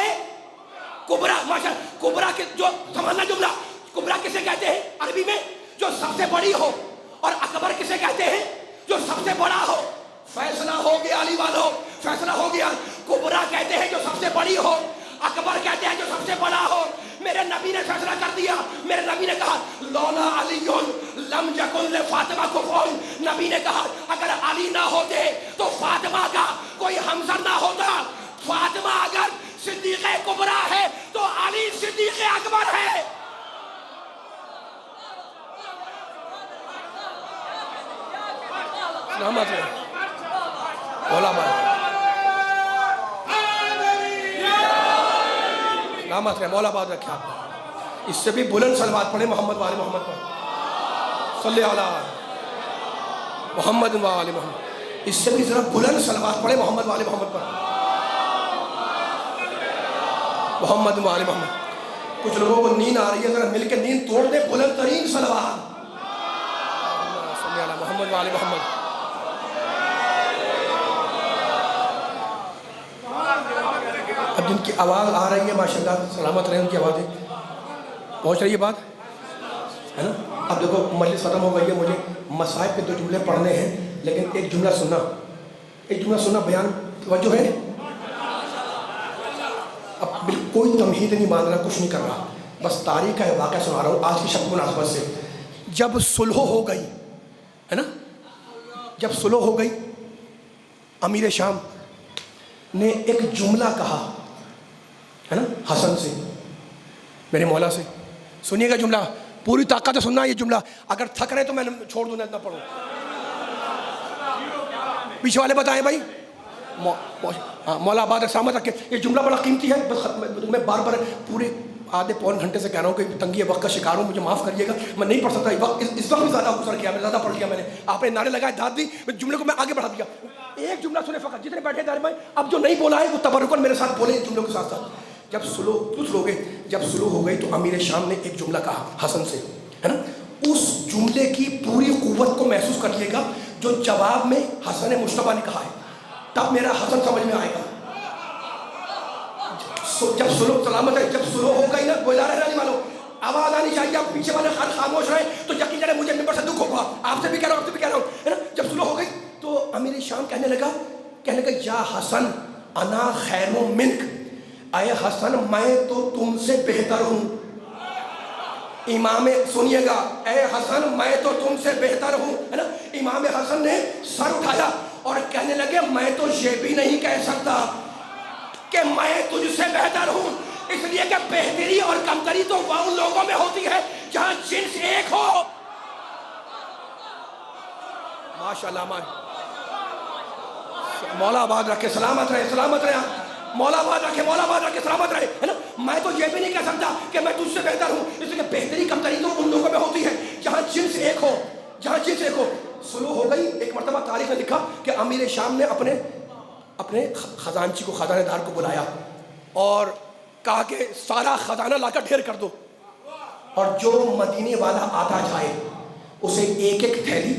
Speaker 1: کبریٰ. ماشاء کبریٰ کے جو سمجھنا جملہ, کبریٰ کسے کہتے ہیں عربی میں؟ جو سب سے بڑی ہو. اور اکبر کسے کہتے ہیں؟ جو سب سے بڑا ہو. فیصلہ ہو گیا علی والو, فیصلہ ہو گیا. کبریٰ کہتے ہیں جو سب سے بڑی ہو, اکبر کہتے ہیں جو سب سے بڑا ہو. میرے نبی نے فیصلہ کر دیا. میرے نبی نے کہا لولا علی لم یکن لفاطمہ کفؤ. نبی نے کہا اگر علی نہ ہوتے تو فاطمہ کا کوئی ہمسر نہ ہوتا. فاطمہ اگر صدیقہ کبریٰ ہے تو علی صدیق اکبر ہے. سلامت ہے بولا بھائی, سلامت رہے, مولا باد رکھے آپ. اس سے بھی بلند صلوات پڑھے محمد وآل محمد پر, صلی علی محمد وآل محمد. اس سے بھی ذرا بلند صلوات پڑھے محمد وآل محمد پر, محمد وآل محمد. کچھ لوگوں کو نیند آ رہی ہے, ذرا مل کے نیند توڑ دے, بلند ترین صلوات صلی علی محمد وآل محمد. اب جن کی آواز آ رہی ہے ماشاءاللہ سلامت رہے, ان کی آوازیں پہنچ رہی ہے بات ہے نا. اب دیکھو مجلس ختم ہو گئی ہے, مجھے مصائب کے 2 جملے پڑھنے ہیں, لیکن ایک جملہ سننا, بیان توجہ ہے. اب کوئی تمہید نہیں مان رہا, کچھ نہیں کر رہا, بس تاریخ کا واقعہ سنا رہا ہوں آج کی شب مناسبت سے. جب صلح ہو گئی ہے نا, جب صلح ہو گئی, امیر شام نے ایک جملہ کہا ہے نا حسن سے, میرے مولا سے. سنیے گا جملہ, پوری طاقت سے سننا یہ جملہ. اگر تھک رہے تو میں چھوڑ دوں, نہ پڑھوں. پیچھے والے بتائیں بھائی, مولا آباد سامت رکھے. یہ جملہ بڑا قیمتی ہے, بس میں بار بار پورے آدھے پون گھنٹے سے کہہ رہا ہوں کہ تنگی وقت کا شکار ہوں, مجھے معاف کریے گا, میں نہیں پڑھ سکتا. اس وقت بھی زیادہ غصہ کیا, میں زیادہ پڑھ لیا, میں نے آپ نے نعرے لگائے, داد دی, جملے کو میں آگے بڑھا دیا. ایک جملہ سنے فقط, جتنے بیٹھے دار میں. اب جو نہیں بولا ہے وہ تبرکن میرے ساتھ بولے جملوں کے ساتھ ساتھ. جب صلح ہو گئی تو امیر شام نے ایک جملہ کہا حسن سے ہے نا. اس جملے کی پوری قوت کو محسوس کر لیے گا جو جواب میں حسن مشتبہ نے کہا ہے, تب میرا حسن سمجھ میں آئے گا. جب صلح سلامت ہے, جب صلح ہو گئی نا, بولا رہنے والوں آواز آنی چاہیے. آپ پیچھے والے خاموش رہے تو یقین کریں مجھے ممبر سے دکھ ہوگا. آپ سے بھی کہہ رہا ہوں, آپ سے بھی کہہ رہا ہوں ہے نا. جب صلح ہو گئی تو امیر شام کہنے لگا یا حسن انا خیر منک, اے حسن میں تو تم سے بہتر ہوں. امام سنیے گا, اے حسن میں تو تم سے بہتر ہوں ہے نا. امام حسن نے سر اٹھایا اور کہنے لگے میں تو یہ بھی نہیں کہہ سکتا کہ میں تجھ سے بہتر ہوں، اس لیے کہ بہتری اور کمتری تو ان لوگوں میں ہوتی ہے جہاں جنس ایک ہو۔ ماشاءاللہ مولا آباد رکھے، سلامت رہے، سلامت رہے، مولا آباد رکھے، مولا آباد رکھے، سلامت رہے، ہے نا۔ میں تو یہ بھی نہیں کہہ سکتا کہ میں تجھ سے بہتر ہوں، اس لیے کہ بہتری کمتری تو ان لوگوں میں ہوتی ہے جہاں جنس ایک ہو، جہاں جنس ایک ہو۔ سلو ہو گئی۔ ایک مرتبہ تاریخ نے لکھا کہ امیر شام نے اپنے خزانچی کو، خزانہ دار کو بلایا اور کہا کہ سارا خزانہ لا کر ڈھیر کر دو، اور جو مدینے والا آتا جائے اسے ایک ایک تھیلی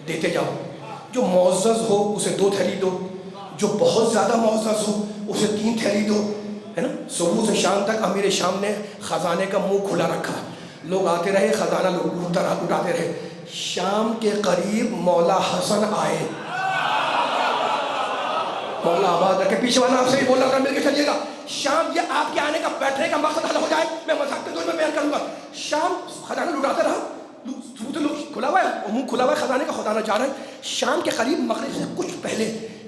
Speaker 1: دیتے جاؤ، جو معزز ہو اسے 2 تھیلی دو، جو بہت زیادہ معزز ہو اسے 3 تھیلی دو، ہے نا۔ صبح سے شام تک امیر شام نے خزانے کا منہ کھلا رکھا، لوگ آتے رہے، خزانہ لوٹاتے رہے۔ شام کے قریب مولا حسن آئے، مولا آباد رکھے، پیچھے والا آپ سے بھی بول رہا تھا، مل کے چلیے گا۔ شام، یہ آپ کے آنے کا، بیٹھنے کا مقصد حل ہو جائے، میں مذاق کے طور میں بیان کروں گا۔ شام خزانہ لوٹاتا رہا، کھلا ہوا ہے، منہ کھلا ہوا ہے، خزانے کا خزانہ جا رہا ہے۔ شام کے قریب مغرب سے کچھ پہلے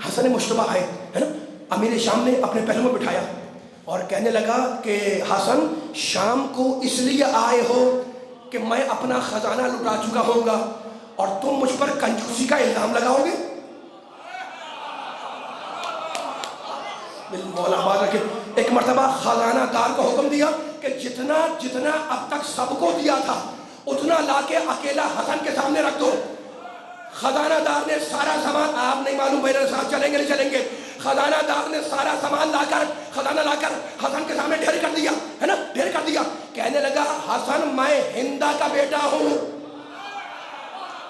Speaker 1: حسن مشتبہ آئے، ہے نا۔ امیر شام نے اپنے پہلو میں بٹھایا اور کہنے لگا کہ حسن، شام کو اس لیے آئے ہو کہ میں اپنا خزانہ لٹا چکا ہوں گا اور تم مجھ پر کنجوسی کا الزام لگاؤ گے؟ مولا آباد رکھے۔ ایک مرتبہ خزانہ دار کو حکم دیا کہ جتنا اب تک سب کو دیا تھا اتنا لا کے اکیلا حسن کے سامنے رکھ دو۔ خزانہ دار نے سارا سامان، آپ نہیں معلوم میرے ساتھ چلیں گے نہیں چلیں گے، خزانہ دار نے سارا سامان خزانہ لا کر حسن کے سامنے ڈھیر کر دیا، ہے نا، ڈھیر کر دیا۔ کہنے لگا، حسن میں ہندا کا بیٹا ہوں،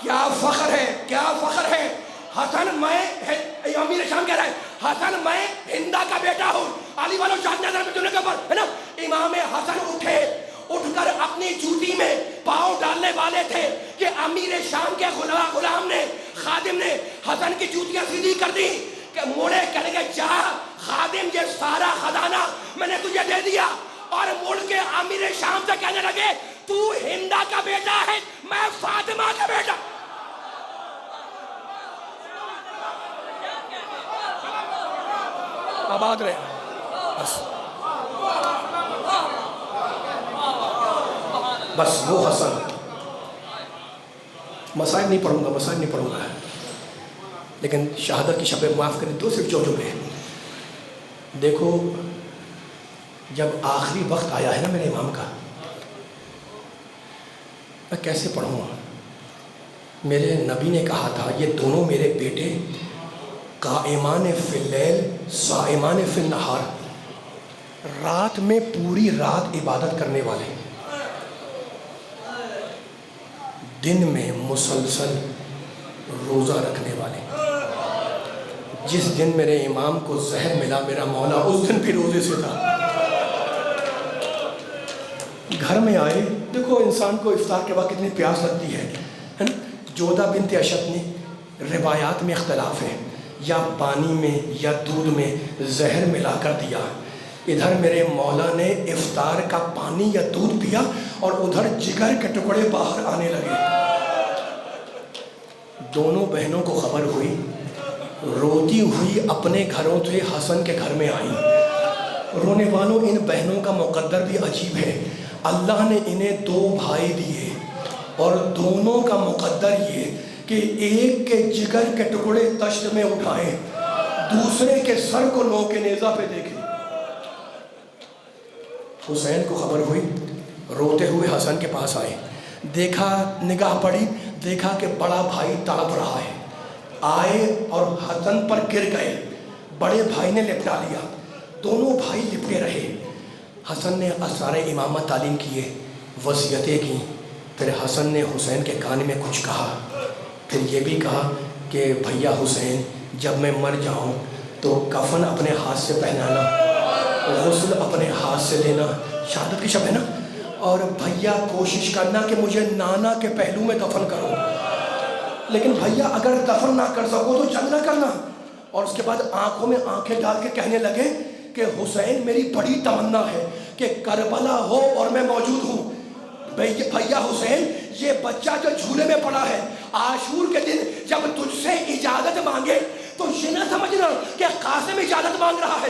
Speaker 1: کیا فخر ہے، کیا فخر ہے۔ حسن، میں، امیر شام کہہ رہا ہے، حسن میں ہندا کا بیٹا ہوں۔ علی والوں جانتے ہیں کے اوپر، ہے نا۔ امام حسن اٹھ کر اپنی جوتی میں پاؤں ڈالنے والے تھے کہ امیر شام کے غلام نے، خادم نے حسن کی جوتیاں سیدھی کر دی کہ موڑے کر کے جا خادم، یہ سارا خزانہ میں نے تجھے دے دیا، اور مڑ کے امیر شام سے کہنے لگے، تو ہندا کا بیٹا ہے، میں فاطمہ کا بیٹا۔ آباد رہے بس وہ حسن۔ مسائل نہیں پڑھوں گا، لیکن شہادت کی شب معاف کریں تو صرف جو جملے۔ دیکھو، جب آخری وقت آیا ہے نا میرے امام کا، میں کیسے پڑھوں گا؟ میرے نبی نے کہا تھا، یہ دونوں میرے بیٹے قائمان فی اللیل صائمان فی النہار، رات میں پوری رات عبادت کرنے والے، دن میں مسلسل روزہ رکھنے والے۔ جس دن میرے امام کو زہر ملا، میرا مولا اس دن بھی روزے سے تھا۔ گھر میں آئے، دیکھو انسان کو افطار کے بعد کتنی پیاس لگتی ہے نا۔ جودہ بنت اشد نے، روایات میں اختلاف ہے، یا پانی میں یا دودھ میں زہر ملا کر دیا۔ ادھر میرے مولا نے افطار کا پانی یا دودھ پیا اور ادھر جگر کے ٹکڑے باہر آنے لگے۔ دونوں بہنوں کو خبر ہوئی، روتی ہوئی اپنے گھروں سے حسن کے گھر میں آئیں۔ رونے والوں، ان بہنوں کا مقدر بھی عجیب ہے۔ اللہ نے انہیں 2 بھائی دیے اور دونوں کا مقدر یہ کہ ایک کے جگر کے ٹکڑے تشت میں اٹھائے، دوسرے کے سر کو نو کے نیزہ پہ دیکھے۔ حسین کو خبر ہوئی، روتے ہوئے حسن کے پاس آئے، دیکھا، نگاہ پڑی، دیکھا کہ بڑا بھائی تڑپ رہا ہے، آئے اور حسن پر گر گئے۔ بڑے بھائی نے لپٹا لیا، دونوں بھائی لپٹے رہے۔ حسن نے اسرار امامت تعلیم کیے، وصیتیں کی۔ پھر حسن نے حسین کے کان میں کچھ کہا، پھر یہ بھی کہا کہ بھیا حسین، جب میں مر جاؤں تو کفن اپنے ہاتھ سے پہنانا، غسل اپنے ہاتھ سے لینا، شہادت کی شب ہے نا، اور بھیا کوشش کرنا کہ مجھے نانا کے پہلو میں دفن کرو، لیکن بھیا اگر دفن نہ کر سکو تو جنگ نہ کرنا۔ اور اس کے بعد آنکھوں میں آنکھیں ڈال کے کہنے لگے کہ حسین، میری بڑی تمنا ہے کہ کربلا ہو اور میں موجود ہوں۔ بھیا حسین، یہ بچہ جو جھولے میں پڑا ہے، عاشور کے دن جب تجھ سے اجازت مانگے تو یہ نہ سمجھنا کہ قاسم اجازت مانگ رہا ہے،